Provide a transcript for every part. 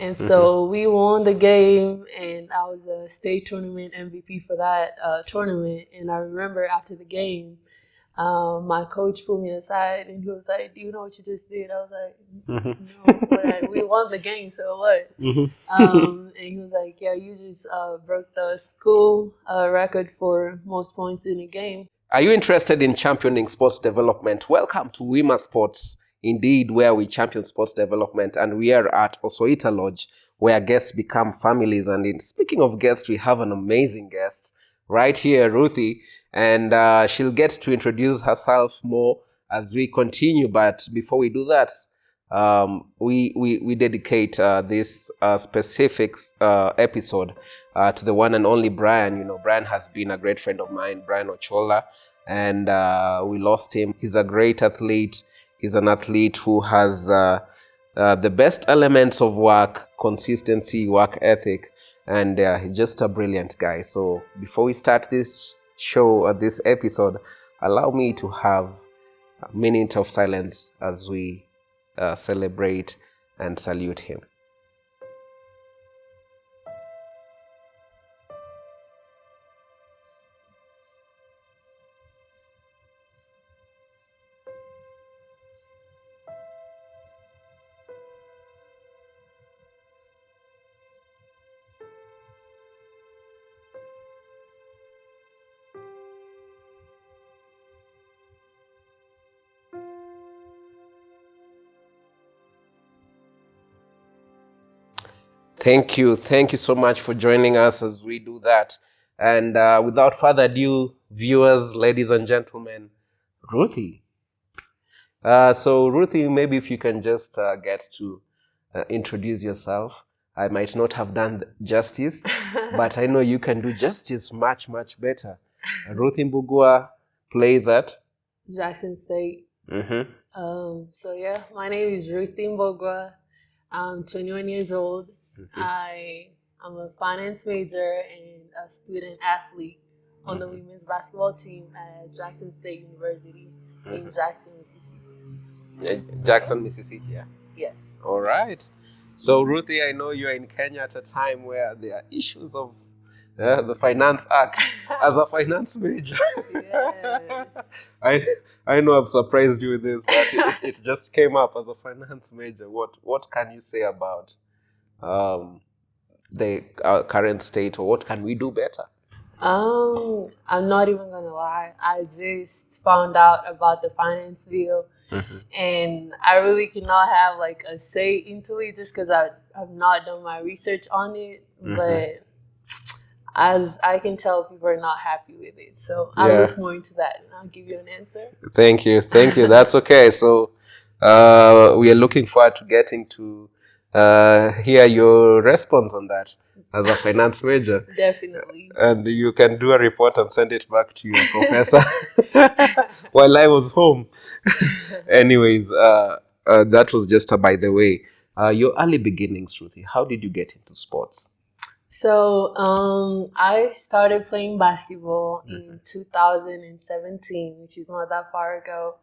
And so we won the game, and I was a state tournament MVP for that tournament. And I remember after the game, my coach pulled me aside and he was like, "Do you know what you just did?" I was like, "No, but we won the game, so what?" And he was like, "Yeah, you just broke the school record for most points in a game." Are you interested in championing sports development? Welcome to Wima Sports, indeed, where we champion sports development, and we are at Osoita Lodge, where guests become families. And speaking of guests, we have an amazing guest right here, Ruthie, and she'll get to introduce herself more as we continue. But before we do that, we dedicate this specific episode to the one and only Brian. You know, Brian has been a great friend of mine, Brian Ochola, and we lost him. He's a great athlete. He's an athlete who has the best elements of work, consistency, work ethic, and he's just a brilliant guy. So before we start this show or this episode, allow me to have a minute of silence as we celebrate and salute him. Thank you so much for joining us as we do that. And without further ado, viewers, ladies and gentlemen, Ruthie. So Ruthie, maybe if you can just get to introduce yourself. I might not have done justice, but I know you can do justice much, much better. Ruthie Mbugua plays at Jackson State. So yeah, my name is Ruthie Mbugua. I'm 21 years old. I'm a finance major and a student athlete on the women's basketball team at Jackson State University in Jackson, Mississippi. Jackson, Mississippi, yeah? Yes. All right. So, Ruthie, I know you're in Kenya at a time where there are issues of the Finance Act as a finance major. Yes. I know I've surprised you with this, but it just came up as a finance major. What can you say about the current state, or what can we do better? I'm not even gonna lie. I just found out about the finance bill, and I really cannot have like a say into it just because I've not done my research on it. But as I can tell, people are not happy with it. So I'll look more into that and I'll give you an answer. Thank you. That's okay. So we are looking forward to getting to hear your response on that as a finance major. Definitely. And you can do a report and send it back to your professor while I was home. Anyways, that was just a by the way. Your early beginnings, Ruthie, how did you get into sports? So I started playing basketball in 2017, which is not that far ago.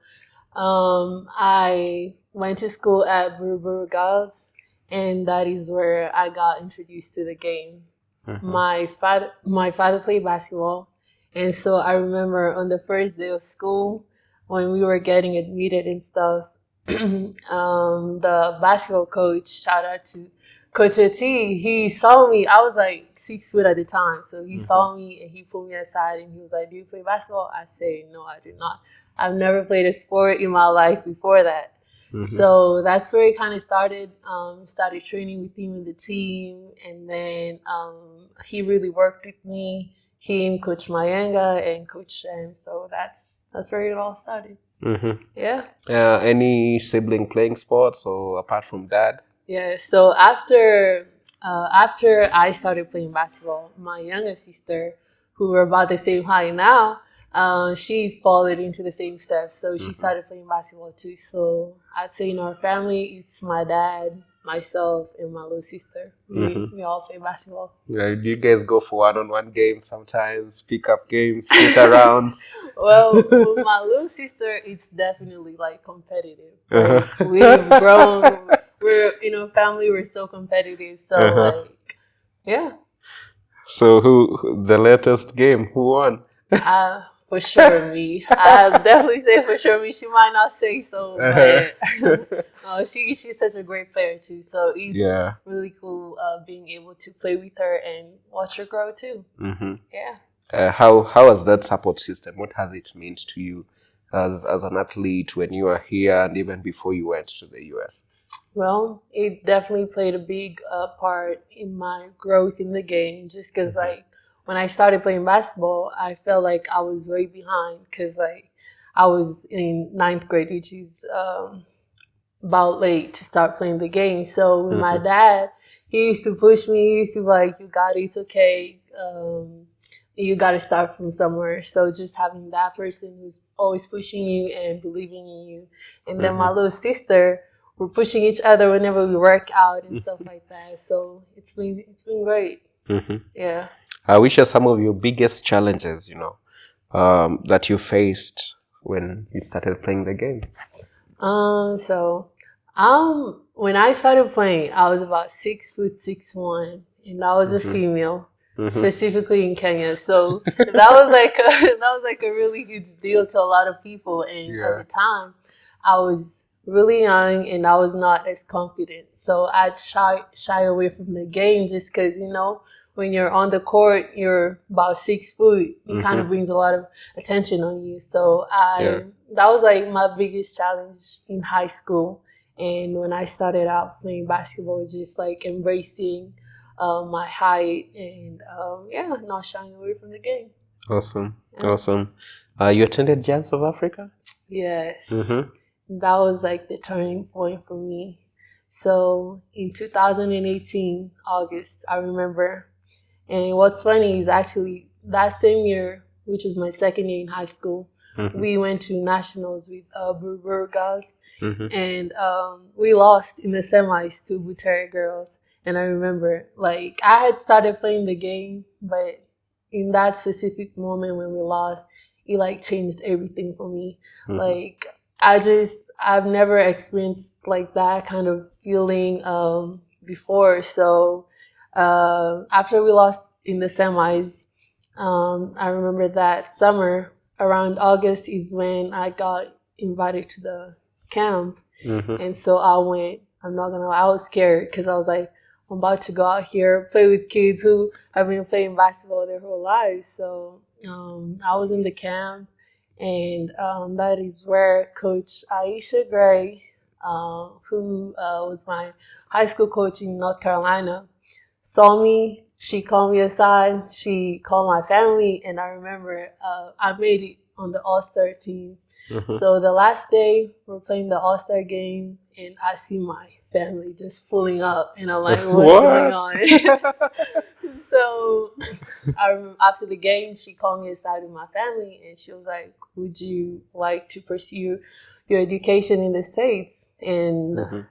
I went to school at Buruburu Girls, and that is where I got introduced to the game. My father played basketball, and so I remember on the first day of school when we were getting admitted and stuff, the basketball coach, shout out to Coach T, he saw me. I was like 6 foot at the time, so he saw me and he pulled me aside and he was like, "Do you play basketball?" I said, "No, I do not. I've never played a sport in my life before that." So that's where it kind of started. Started training with him in the team, and then he really worked with me. Him, Coach Mayanga, and Coach Shem. So that's where it all started. Yeah. Any sibling playing sports, or apart from dad? Yeah. So after I started playing basketball, my younger sister, who were about the same height now, she followed into the same steps. So she started playing basketball too. So I'd say in our family, it's my dad, myself, and my little sister. We all play basketball. Yeah, do you guys go for one-on-one games sometimes, pick up games, shoot around? Well, with my little sister, it's definitely like competitive. Like, we're we're in a family, we're so competitive. So like, yeah. So who the latest game? Who won? For sure me. I'll definitely say for sure me. She might not say so, but she's such a great player too. So it's really cool being able to play with her and watch her grow too. Yeah. How has that support system? What has it meant to you as an athlete when you are here and even before you went to the US? Well, it definitely played a big part in my growth in the game. Just because like when I started playing basketball, I felt like I was way behind because like I was in 9th grade, which is about late to start playing the game. So with my dad, he used to push me. He used to be like, "You got it. It's okay. You got to start from somewhere." So just having that person who's always pushing you and believing in you, and then my little sister, we're pushing each other whenever we work out and stuff like that. So it's been great. Yeah. Which are some of your biggest challenges, that you faced when you started playing the game? When I started playing, I was about 6'6'1", and I was a female, specifically in Kenya. So that was like a really huge deal to a lot of people. And at the time, I was really young and I was not as confident. So I'd shy away from the game just because, when you're on the court, you're about 6 foot. It kind of brings a lot of attention on you. So that was like my biggest challenge in high school. And when I started out playing basketball, just like embracing my height and not shying away from the game. Awesome. You attended Giants of Africa? Yes. That was like the turning point for me. So in 2018, August, I remember. And what's funny is actually that same year, which was my second year in high school, we went to nationals with Buruburu Girls, and we lost in the semis to Buruburu Girls. And I remember, like, I had started playing the game, but in that specific moment when we lost, it like changed everything for me. Like, I've never experienced like that kind of feeling before. So after we lost in the semis, I remember that summer around August is when I got invited to the camp. And so I went. I'm not gonna lie, I was scared because I was like, I'm about to go out here, play with kids who have been playing basketball their whole lives. So I was in the camp, and that is where Coach Aisha Gray, who was my high school coach in North Carolina, saw me. She called me aside. She called my family, and I remember I made it on the All-Star team. So the last day, we're playing the All-Star game, and I see my family just pulling up, and I'm like, what's going on? So after the game, she called me aside with my family, and she was like, would you like to pursue your education in the States? And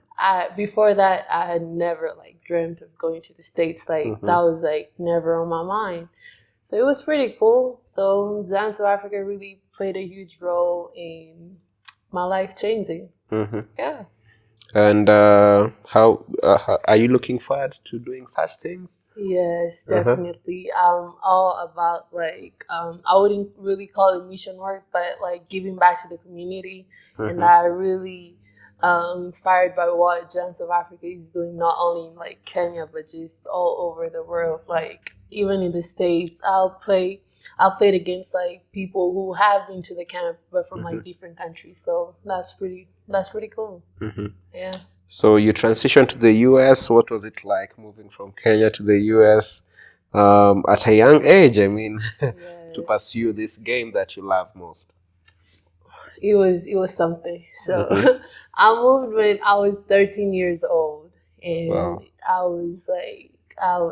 before that, I had never like dreamt of going to the States. Like that was like never on my mind. So it was pretty cool. So Giants of Africa really played a huge role in my life changing. Yeah. And how are you looking forward to doing such things? Yes, definitely. I'm all about like I wouldn't really call it mission work, but like giving back to the community. And I really inspired by what Giants of Africa is doing, not only in like Kenya, but just all over the world. Like even in the States, I'll played against like people who have been to the camp, but from like different countries. So that's pretty cool. Yeah. So you transitioned to the US. What was it like moving from Kenya to the US at a young age? I mean, to pursue this game that you love most. It was something. So I moved when I was 13 years old, and I was like,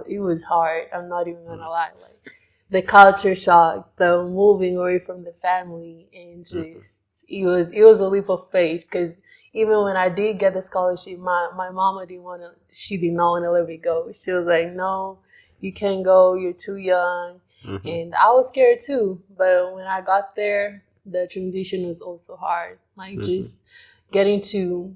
it was hard. I'm not even gonna lie. Like the culture shock, the moving away from the family, and just it was a leap of faith. Because even when I did get the scholarship, my mama did not want to let me go. She was like, no, you can't go. You're too young. And I was scared too. But when I got there, the transition was also hard. Like just getting to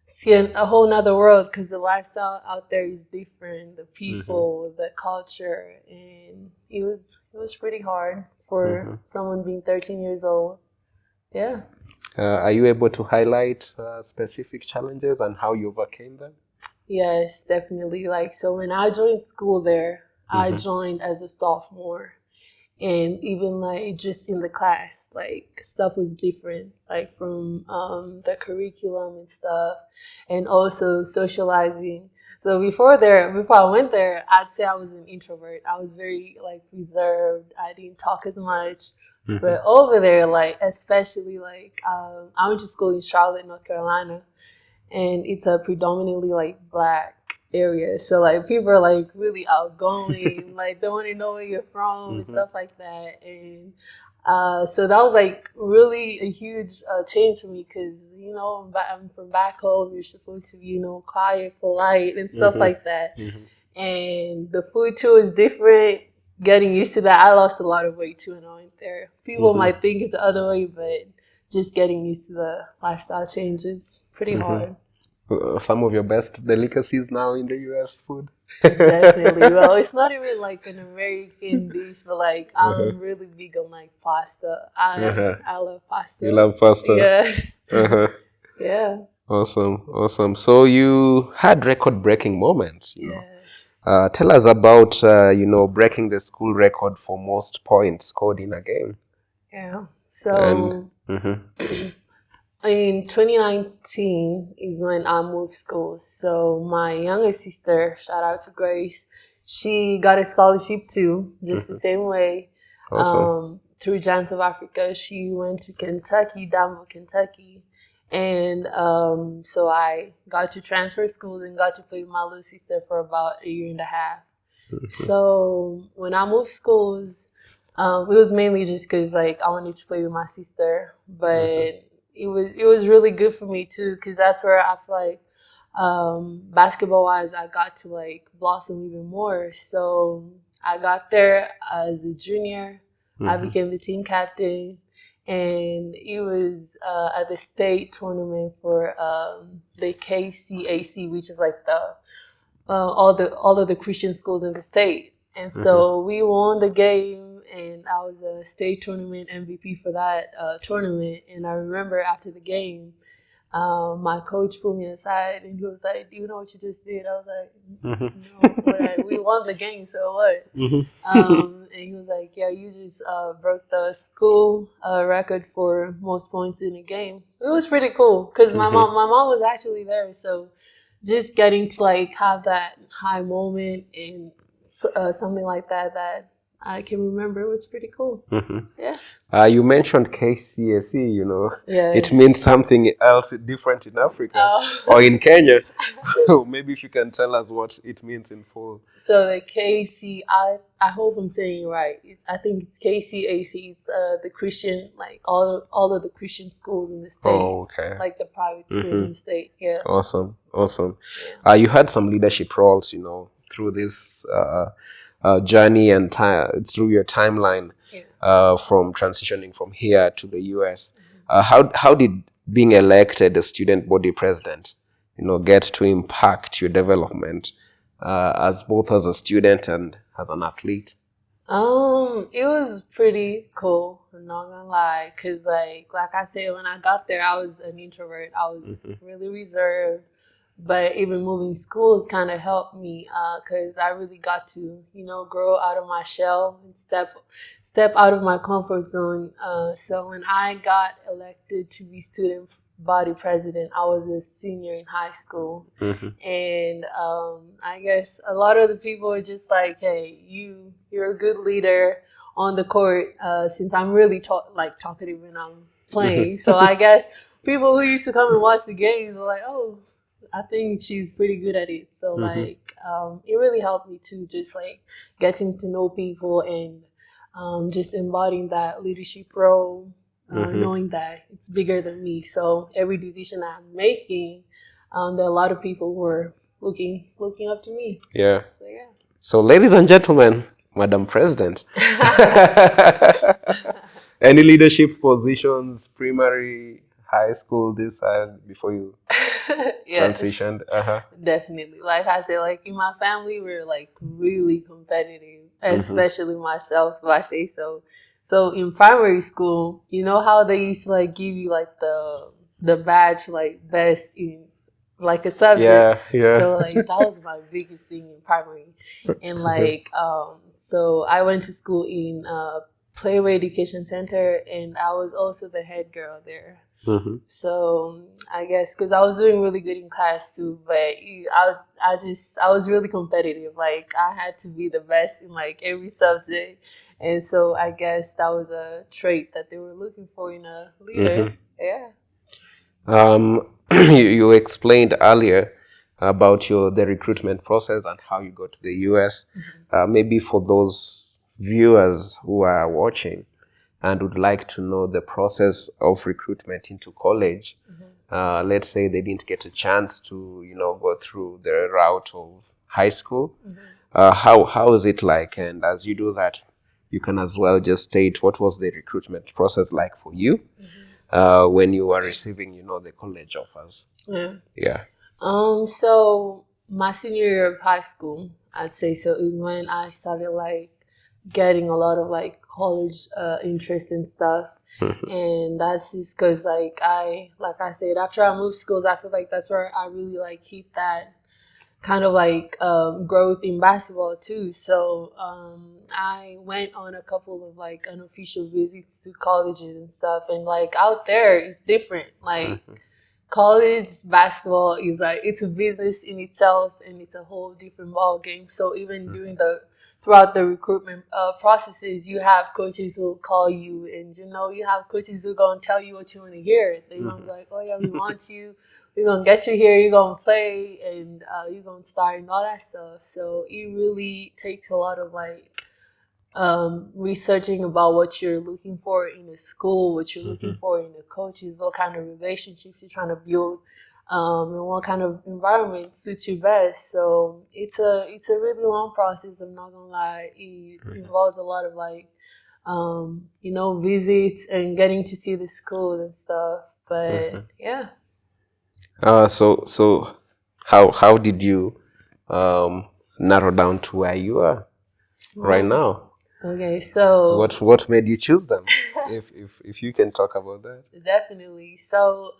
see a whole nother world because the lifestyle out there is different. The people, the culture, and it was pretty hard for someone being 13 years old. Yeah. Are you able to highlight specific challenges and how you overcame them? Yes, definitely. Like, so when I joined school there, I joined as a sophomore. And even like just in the class, like stuff was different, like from the curriculum and stuff, and also socializing. So before I went there, I'd say I was an introvert. I was very like reserved. I didn't talk as much. But over there, like especially like I went to school in Charlotte, North Carolina, and it's a predominantly like Black area, so like people are like really outgoing, like they want to know where you're from and stuff like that. And so that was like really a huge change for me because I'm from back home. You're supposed to be quiet, polite, and stuff like that. And the food too is different. Getting used to that, I lost a lot of weight too when I went there. People might think it's the other way, but just getting used to the lifestyle changes pretty hard. Some of your best delicacies now in the US food? Definitely. Well, it's not even like an American dish, but like I'm really big on like pasta. I love pasta. You love pasta? Yeah. Yeah. Awesome. So you had record-breaking moments, you know. Yeah. Tell us about, breaking the school record for most points scored in a game. Yeah. So in 2019 is when I moved schools. So my youngest sister, shout out to Grace, she got a scholarship too, just the same way. Awesome. Through Giants of Africa, she went to Kentucky, Danville, Kentucky. And so I got to transfer schools and got to play with my little sister for about a year and a half. So when I moved schools, it was mainly just because like I wanted to play with my sister, but it was really good for me too because that's where I feel like basketball wise I got to like blossom even more. So I got there as a junior. I became the team captain. And it was at the state tournament for the KCAC, which is like the all of the Christian schools in the state. And so we won the game, and I was a state tournament MVP for that tournament. And I remember after the game, my coach pulled me aside and he was like, "Do you know what you just did?" I was like, "No, we won the game, so what?" And he was like, "Yeah, you just broke the school record for most points in a game." It was pretty cool because my mom was actually there, so just getting to like have that high moment and something like that I can remember. It was pretty cool. Yeah. You mentioned KCSE, Yeah. It means something else different in Africa or in Kenya. Maybe if you can tell us what it means in full. So the KC, I hope I'm saying it right. I think it's KCAC. It's the Christian, like all of the Christian schools in the state. Oh, okay. Like the private schools in the state. Yeah. Awesome. Yeah. You had some leadership roles, through this journey and through your timeline from transitioning from here to the US. How did being elected a student body president, get to impact your development as both as a student and as an athlete? It was pretty cool. I'm not gonna lie, cause like I said, when I got there, I was an introvert. I was really reserved. But even moving schools kind of helped me because I really got to, grow out of my shell and step out of my comfort zone. So when I got elected to be student body president, I was a senior in high school. And I guess a lot of the people were just like, "Hey, you're a good leader on the court," since I'm really talkative when I'm playing. So I guess people who used to come and watch the games were like, "Oh, I think she's pretty good at it." So it really helped me to just like getting to know people and just embodying that leadership role, knowing that it's bigger than me. So every decision I'm making, there are a lot of people who are looking up to me. Yeah. So yeah. So ladies and gentlemen, Madam President, any leadership positions, primary, high school this side before you Yes, transitioned? definitely. Like I said, like in my family, we're like really competitive, Mm-hmm. especially myself, if I say so. So in primary school, you know how they used to like give you like the badge like best in like a subject. Yeah. So like that was my biggest thing in primary. And like so I went to school in Playway Education Center, and I was also the head girl there. Mm-hmm. So I guess because I was doing really good in class too, but I was really competitive. Like I had to be the best in like every subject, and so I guess that was a trait that they were looking for in a leader. Yeah. You explained earlier about the recruitment process and how you got to the US. Maybe for those viewers who are watching and would like to know the process of recruitment into college, let's say they didn't get a chance to, go through the route of high school. How is it like? And as you do that, you can as well just state what was the recruitment process like for you when you were receiving, the college offers. Yeah. So my senior year of high school, I'd say so, is when I started like getting a lot of like college interest and stuff. And that's just because like I said, after I moved schools, I feel like that's where I really like keep that kind of like growth in basketball too. So I went on a couple of like unofficial visits to colleges and stuff, and like out there it's different. Like college basketball is like it's a business in itself, and it's a whole different ball game. So even during throughout the recruitment processes, you have coaches who will call you, and you have coaches who are gonna tell you what you want to hear. They're gonna be like, "Oh yeah, we want you. We're gonna get you here. You're gonna play, and you're gonna start and all that stuff." So it really takes a lot of like researching about what you're looking for in a school, what you're looking for in the coaches, what kind of relationships you're trying to build, and what kind of environment suits you best. So it's a really long process. I'm not gonna lie. It involves a lot of like visits and getting to see the schools and stuff. But yeah. So how did you narrow down to where you are right now? Okay, so what made you choose them? if you can talk about that. Definitely. So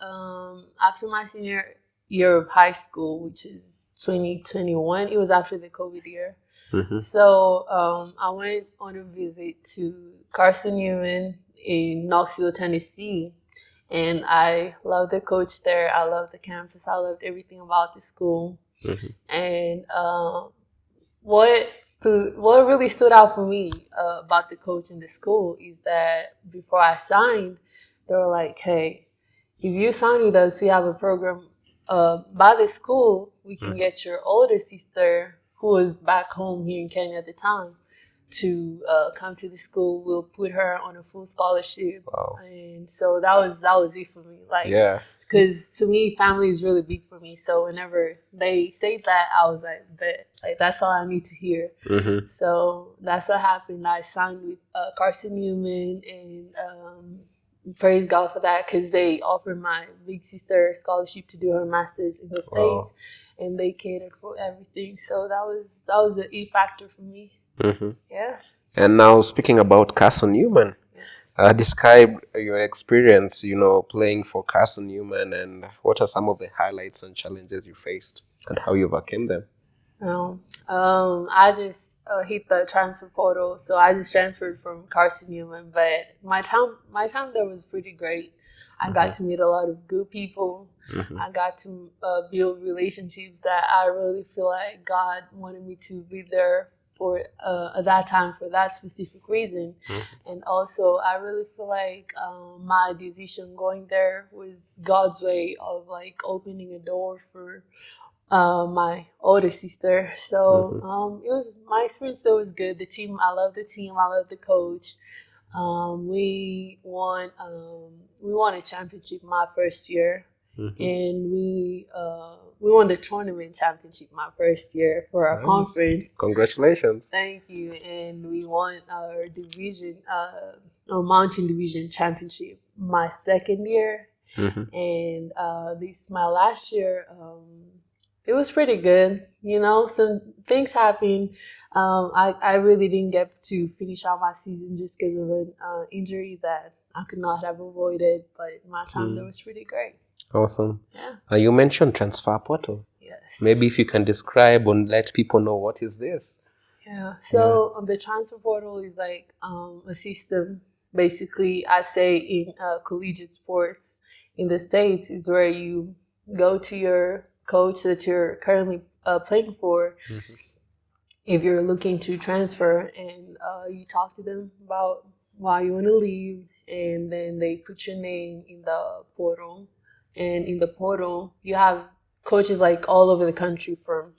after my senior year of high school, which is 2021, it was after the COVID year. So I went on a visit to Carson Newman in Knoxville, Tennessee, and I loved the coach there. I loved the campus. I loved everything about the school. And what really stood out for me about the coach in the school is that before I signed, they were like, "Hey, if you sign with us, we have a program by the school. We can get your older sister, who was back home here in Kenya at the time, to come to the school. We'll put her on a full scholarship." Wow. And so that was it for me. Like, because to me, family is really big for me. So whenever they say that, I was like, "Bet, like that's all I need to hear." So that's what happened. I signed with Carson Newman, and praise God for that, because they offered my big sister scholarship to do her master's in the States, and they catered for everything. So that was the E factor for me. Yeah. And now speaking about Carson Newman, describe your experience, playing for Carson Newman, and what are some of the highlights and challenges you faced, and how you overcame them? I just hit the transfer portal, so I just transferred from Carson Newman. But my time there was pretty great. I got to meet a lot of good people. I got to build relationships that I really feel like God wanted me to be there for at that time for that specific reason. And also I really feel like my decision going there was God's way of like opening a door for my older sister. So it was, my experience there was good. I love the team, I love the coach. We won a championship my first year. And we won the tournament championship my first year for our conference. Congratulations! Thank you. And we won our mountain division championship my second year. And this my last year, it was pretty good. You know, some things happened. I really didn't get to finish out my season just because of an injury that I could not have avoided. But my time there was pretty great. Awesome. Yeah. You mentioned transfer portal. Yes. Maybe if you can describe and let people know what is this. Yeah. So the transfer portal is like a system. Basically, I say in collegiate sports in the States is where you go to your coach that you're currently playing for. If you're looking to transfer, and you talk to them about why you want to leave, and then they put your name in the portal. And in the portal, you have coaches like all over the country from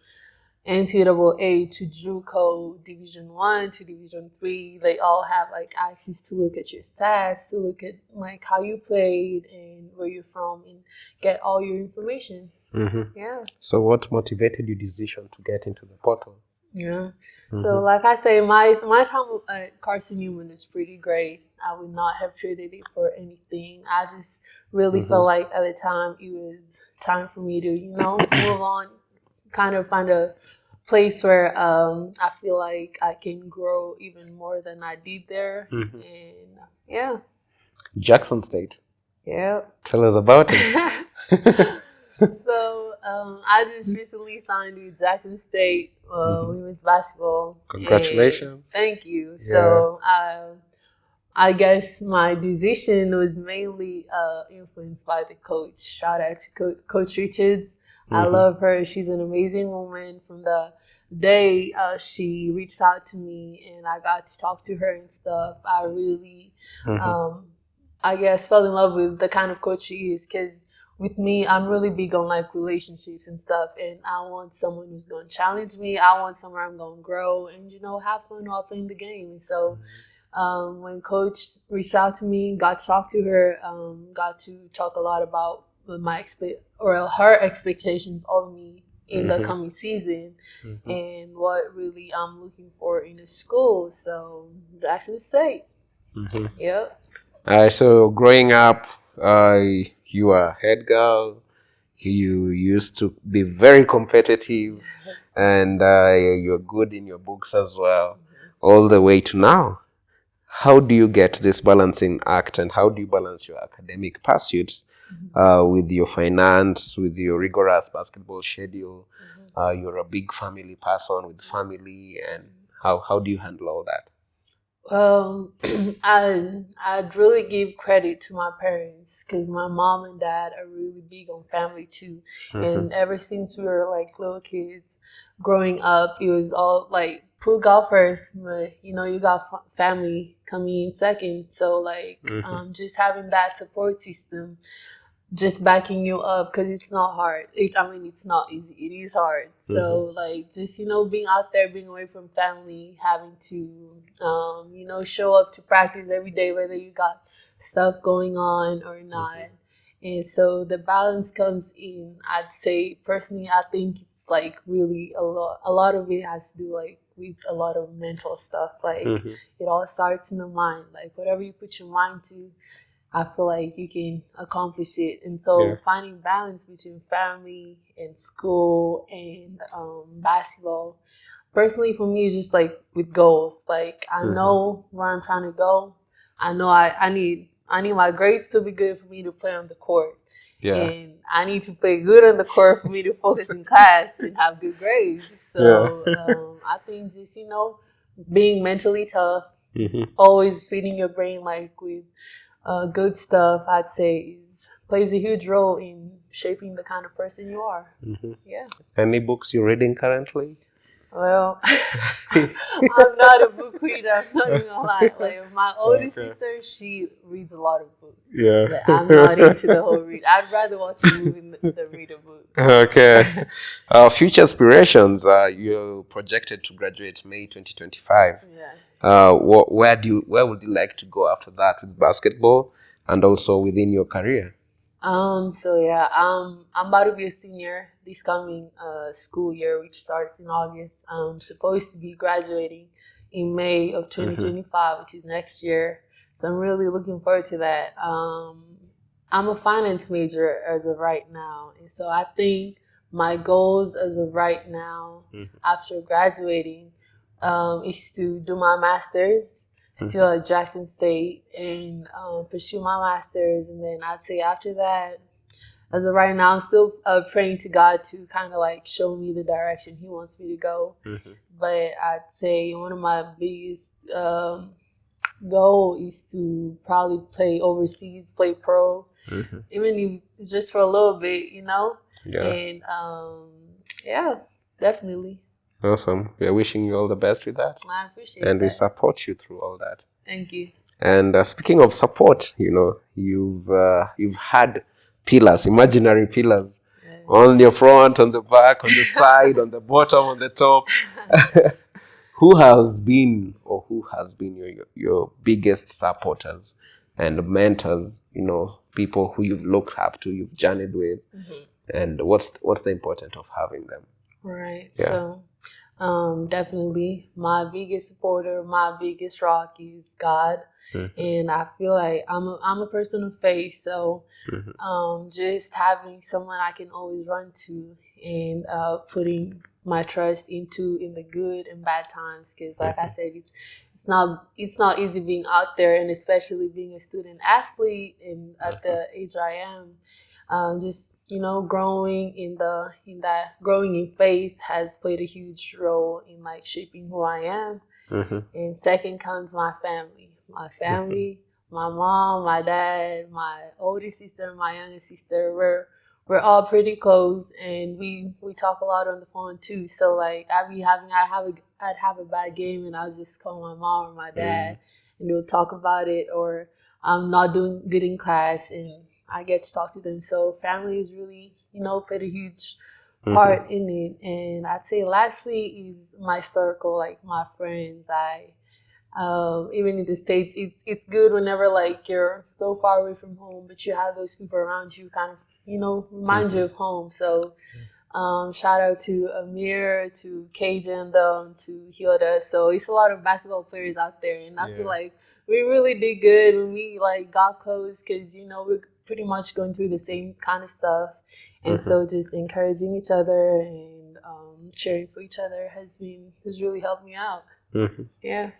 NCAA to JUCO, Division 1 to Division 3. They all have like access to look at your stats, to look at like how you played and where you're from, and get all your information. Yeah. So what motivated your decision to get into the portal? Yeah. So like I say, my time at Carson Newman is pretty great. I would not have traded it for anything. I just really felt like at the time it was time for me to, move on, kind of find a place where I feel like I can grow even more than I did there. And yeah. Jackson State. Yeah. Tell us about it. So I just recently signed with Jackson State women's basketball. Congratulations! Thank you. Yeah. So I guess my decision was mainly influenced by the coach. Shout out to Coach Richards. I love her. She's an amazing woman. From the day she reached out to me and I got to talk to her and stuff, I really, I guess, fell in love with the kind of coach she is. Because with me, I'm really big on like relationships and stuff, and I want someone who's going to challenge me. I want somewhere I'm going to grow and have fun while playing the game. And so when Coach reached out to me, got to talk to her, got to talk a lot about her expectations of me in the coming season, and what really I'm looking for in a school. So Jackson State. Yep. So growing up, you are a head girl. You used to be very competitive, and you're good in your books as well, all the way to now. How do you get this balancing act, and how do you balance your academic pursuits with your finance, with your rigorous basketball schedule? You're a big family person with family, and how do you handle all that? Well, I'd really give credit to my parents, because my mom and dad are really big on family too. And ever since we were like little kids growing up, it was all like put golf first, but you got family coming in second. So like just having that support system, just backing you up, because it's not hard. It's not easy. It is hard. So like just being out there, being away from family, having to show up to practice every day, whether you got stuff going on or not. And so the balance comes in. I'd say personally, I think it's like really a lot of it has to do like with a lot of mental stuff. Like it all starts in the mind. Like whatever you put your mind to, I feel like you can accomplish it. And so finding balance between family and school and basketball, personally for me, is just like with goals. Like I know where I'm trying to go. I know I need my grades to be good for me to play on the court. And I need to play good on the court for me to focus in class and have good grades. So I think just, being mentally tough, always feeding your brain like with good stuff, I'd say plays a huge role in shaping the kind of person you are. Yeah. Any books you're reading currently? Well, I'm not a book reader. I'm not even gonna lie. Like my oldest sister, she reads a lot of books. But I'm not into the whole read. I'd rather watch a movie than read a book. Okay. Future aspirations. You're projected to graduate May 2025. Yes. Where would you like to go after that with basketball and also within your career? I'm about to be a senior this coming school year, which starts in August. I'm supposed to be graduating in May of 2025, which is next year. So I'm really looking forward to that. I'm a finance major as of right now, and so I think my goals as of right now, after graduating, is to do my master's still at Jackson State and pursue my master's, and then I'd say after that, as of right now, I'm still praying to God to kind of like show me the direction He wants me to go. But I'd say one of my biggest goal is to probably play overseas, play pro, even if it's just for a little bit, you know. Yeah. And yeah, definitely. Awesome. We are wishing you all the best with that. I appreciate and that. we support you through all that. Thank you. And speaking of support, you know, you've had pillars, imaginary pillars, on your front, on the back, on the side, on the bottom, on the top. Who has been your biggest supporters and mentors? You know, people who you've looked up to, you've journeyed with, and what's the importance of having them? Right. Yeah. So, definitely my biggest supporter, my biggest rock is God. And I feel like I'm a person of faith, so just having someone I can always run to and putting my trust into in the good and bad times, because like I said, it's not easy being out there, and especially being a student athlete and at the age I am, just growing in faith has played a huge role in like shaping who I am. And second comes my family. My mom, my dad, my older sister, my younger sister. We're all pretty close, and we talk a lot on the phone too. So like I'd have a bad game, and I'll just call my mom or my dad, and we'll talk about it. Or I'm not doing good in class, and I get to talk to them. So family is really played a huge part in it. And I'd say lastly is my circle, like my friends. Even in the States, it's good whenever like you're so far away from home, but you have those people around you kind of remind you of home. So shout out to Amir, to Cajun, to Hilda. So it's a lot of basketball players out there, and I feel like we really did good when we like got close, because we're pretty much going through the same kind of stuff. And so just encouraging each other and cheering for each other has really helped me out. Yeah.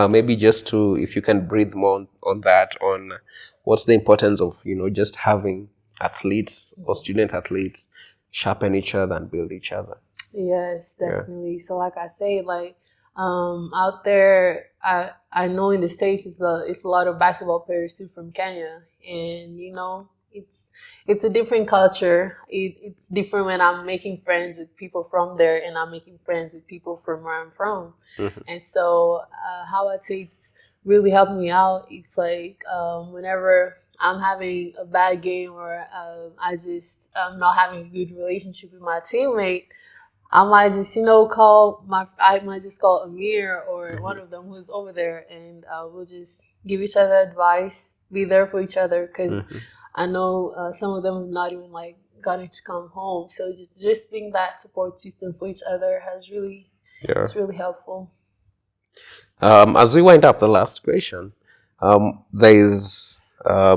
Maybe just if you can breathe more on that, on what's the importance of just having athletes or student athletes sharpen each other and build each other. Yes, definitely. So like I say, like out there, I know in the States it's a lot of basketball players too from Kenya, and it's a different culture. It's different when I'm making friends with people from there, and I'm making friends with people from where I'm from. And so how I'd say it's really helped me out, it's like whenever I'm having a bad game, or I'm not having a good relationship with my teammate, I might just I might just call Amir or one of them who's over there, and we'll just give each other advice, be there for each other, because I know some of them have not even like gotten to come home. So just being that support system for each other has it's really helpful. As we wind up the last question, there is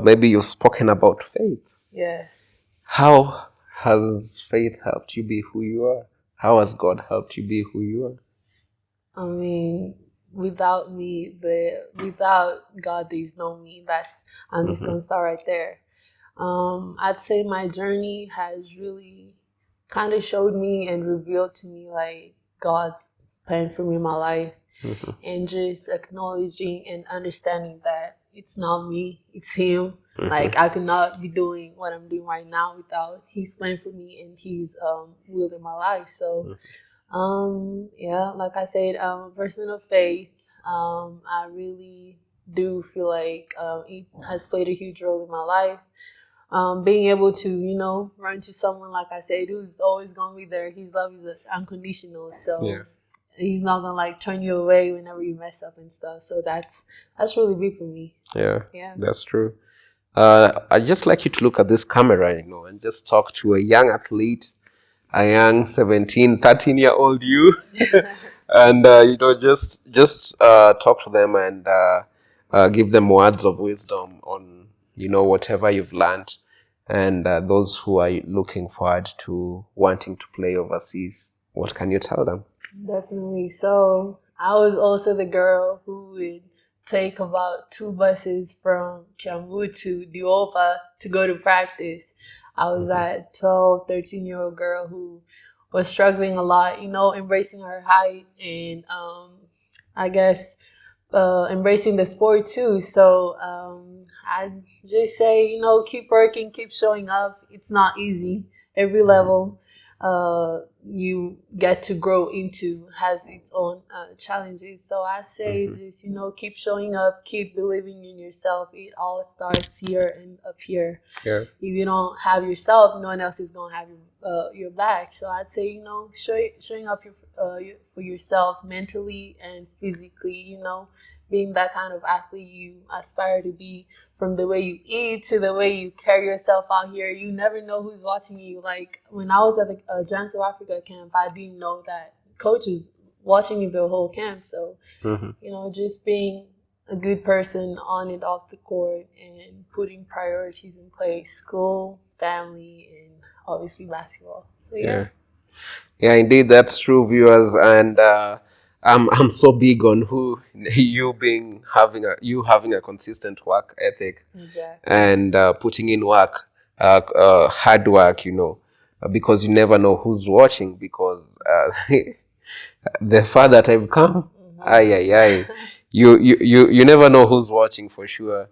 maybe you've spoken about faith. Yes. How has faith helped you be who you are? How has God helped you be who you are? I mean, without God, there's no me. I'm just gonna start right there. I'd say my journey has really kind of showed me and revealed to me like God's plan for me in my life, and just acknowledging and understanding that it's not me, it's Him. Like I could not be doing what I'm doing right now without His plan for me and His will in my life. So like I said, I'm a person of faith. I really do feel like it has played a huge role in my life. Being able to, run to someone, like I said, who's always going to be there. His love is unconditional. So He's not going to like turn you away whenever you mess up and stuff. So that's really big for me. Yeah, that's true. I'd just like you to look at this camera, and just talk to a young athlete, a young 17, 13-year-old you. And, just talk to them and give them words of wisdom on, whatever you've learned and those who are looking forward to wanting to play overseas? What can you tell them? Definitely. So I was also the girl who would take about 2 buses from Kiambu to Diopa to go to practice. I was that 12, 13-year-old girl who was struggling a lot, embracing her height and I guess embracing the sport too. So I just say, keep working, keep showing up. It's not easy. Every level you get to grow into has its own challenges. So I say just, keep showing up, keep believing in yourself. It all starts here and up here. Yeah. If you don't have yourself, no one else is going to have your back. So I'd say, showing up for yourself mentally and physically, being that kind of athlete you aspire to be, from the way you eat to the way you carry yourself out here. You never know who's watching you. Like when I was at the Giants of Africa camp, I didn't know that coach is watching me the whole camp. So, just being a good person on and off the court and putting priorities in place: school, family, and obviously basketball. So yeah, indeed, that's true, viewers. And I'm so big on having a consistent work ethic. Exactly. And putting in work, hard work, because you never know who's watching. Because the far that I've come, you never know who's watching for sure.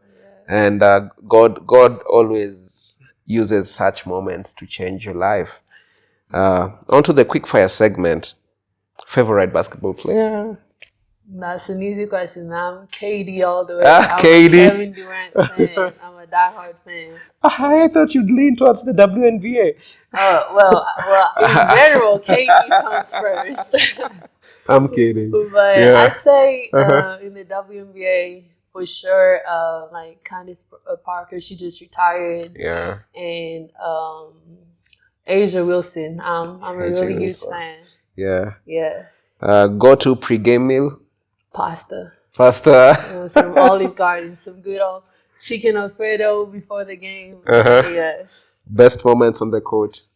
And God always uses such moments to change your life. Onto the quickfire segment. Favorite basketball player? That's an easy question. I'm KD all the way. I'm KD. A Kevin Durant fan. I'm a diehard fan. I thought you'd lean towards the WNBA. Well, in general, KD comes first. I'm kidding. But I'd say in the WNBA, for sure, like Candace Parker, she just retired. Yeah. And Asia Wilson. I'm a really huge fan. Yeah. Yes. Go to pre-game meal? Pasta. Some Olive Garden, some good old chicken Alfredo before the game. Yes. Best moments on the court?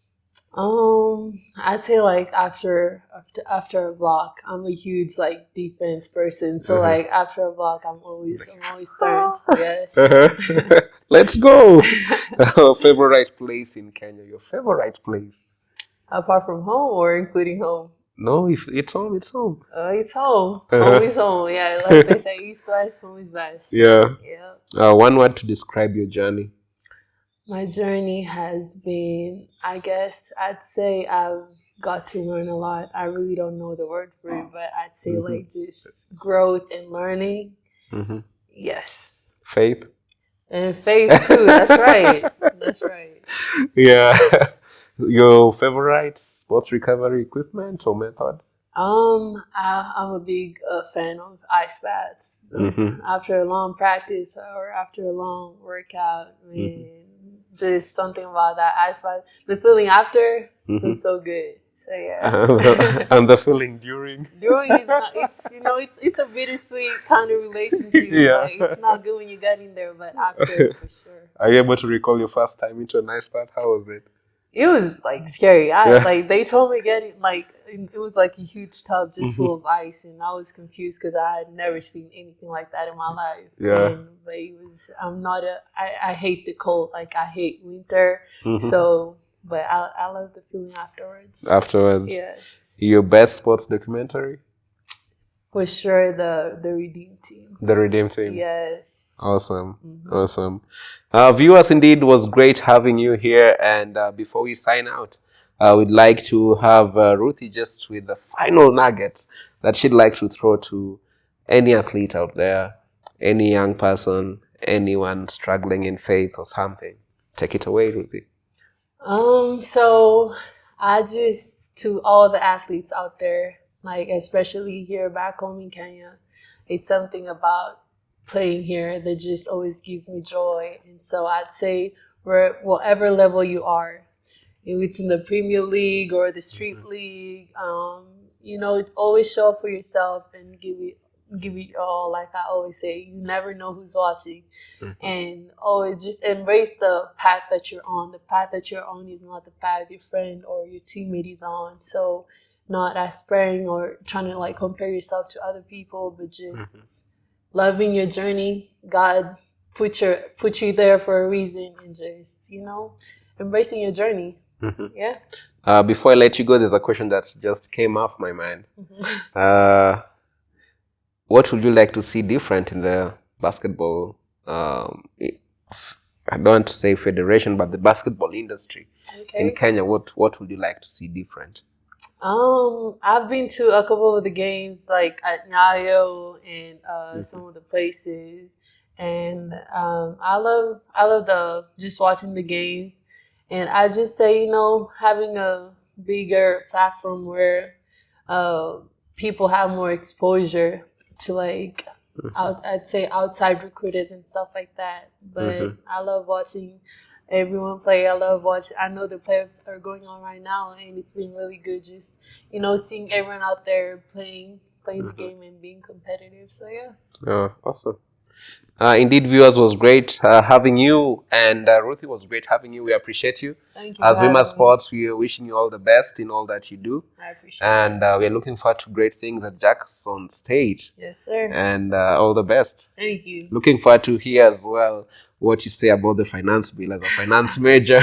I'd say like after a block. I'm a huge defense person, so after a block, I'm always turned. Yes. Let's go. Favorite place in Kenya? Your favorite place? Apart from home or including home? No, if it's home, it's home. It's home. Home is home. Yeah, like they say, east west, home is best. Yeah. One word to describe your journey. My journey has been, I guess, I'd say I've got to learn a lot. I really don't know the word for it, but I'd say just growth and learning. Yes. Faith. And faith too. That's right. That's right. Yeah. Your favorite sports recovery equipment or method? I'm a big fan of ice baths. After a long practice or after a long workout, just something about that ice bath. The feeling after was so good. So yeah. And the feeling during? During is not. It's a bittersweet kind of relationship. Yeah. It's not good when you get in there, but after for sure. Are you able to recall your first time into an ice bath? How was it? It was scary. They told me it was a huge tub just full of ice, and I was confused because I had never seen anything like that in my life. Yeah. But it was. I hate the cold. I hate winter. So, but I love the feeling afterwards. Yes. Your best sports documentary? For sure, the Redeem Team. The Redeem Team. Yes. Awesome. Awesome. Viewers, indeed, it was great having you here. And before we sign out, we'd like to have Ruthie just with the final nuggets that she'd like to throw to any athlete out there, any young person, anyone struggling in faith or something. Take it away, Ruthie. So to all the athletes out there, especially here back home in Kenya, it's something about playing here that just always gives me joy. And so I'd say whatever level you are, if it's in the Premier League or the Street League, always show up for yourself and give it give it all. Like I always say, you never know who's watching. Mm-hmm. And always just embrace the path that you're on. The path that you're on is not the path your friend or your teammate is on. So not aspiring or trying to like compare yourself to other people, but just loving your journey. God put you there for a reason, and just, you know, embracing your journey. Mm-hmm. Yeah. Before I let you go, there's a question that just came off my mind. What would you like to see different in the basketball? I don't want to say federation, but the basketball industry in Kenya. What would you like to see different? I've been to a couple of the games, like at Nyayo and some of the places, and I love the just watching the games, and I just say, you know, having a bigger platform where people have more exposure to, like, I'd say outside recruiters and stuff like that. But I love watching everyone play. I know the players are going on right now, and it's been really good just, you know, seeing everyone out there playing the game and being competitive. So yeah. Awesome. Indeed, viewers, was great having you, and Ruthie, was great having you. We appreciate you. Thank you. As Wima Sports, we are wishing you all the best in all that you do. I appreciate it. And we are looking forward to great things at Jackson State. Yes, sir. And all the best. Thank you. Looking forward to hear as well what you say about the finance bill as a finance major.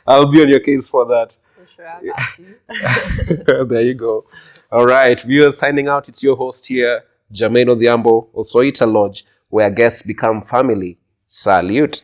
I'll be on your case for that. For sure, I got you. There you go. All right, viewers, signing out. It's your host here, Jermaine Odhiambo, Osoita Lodge, where guests become family. Salute.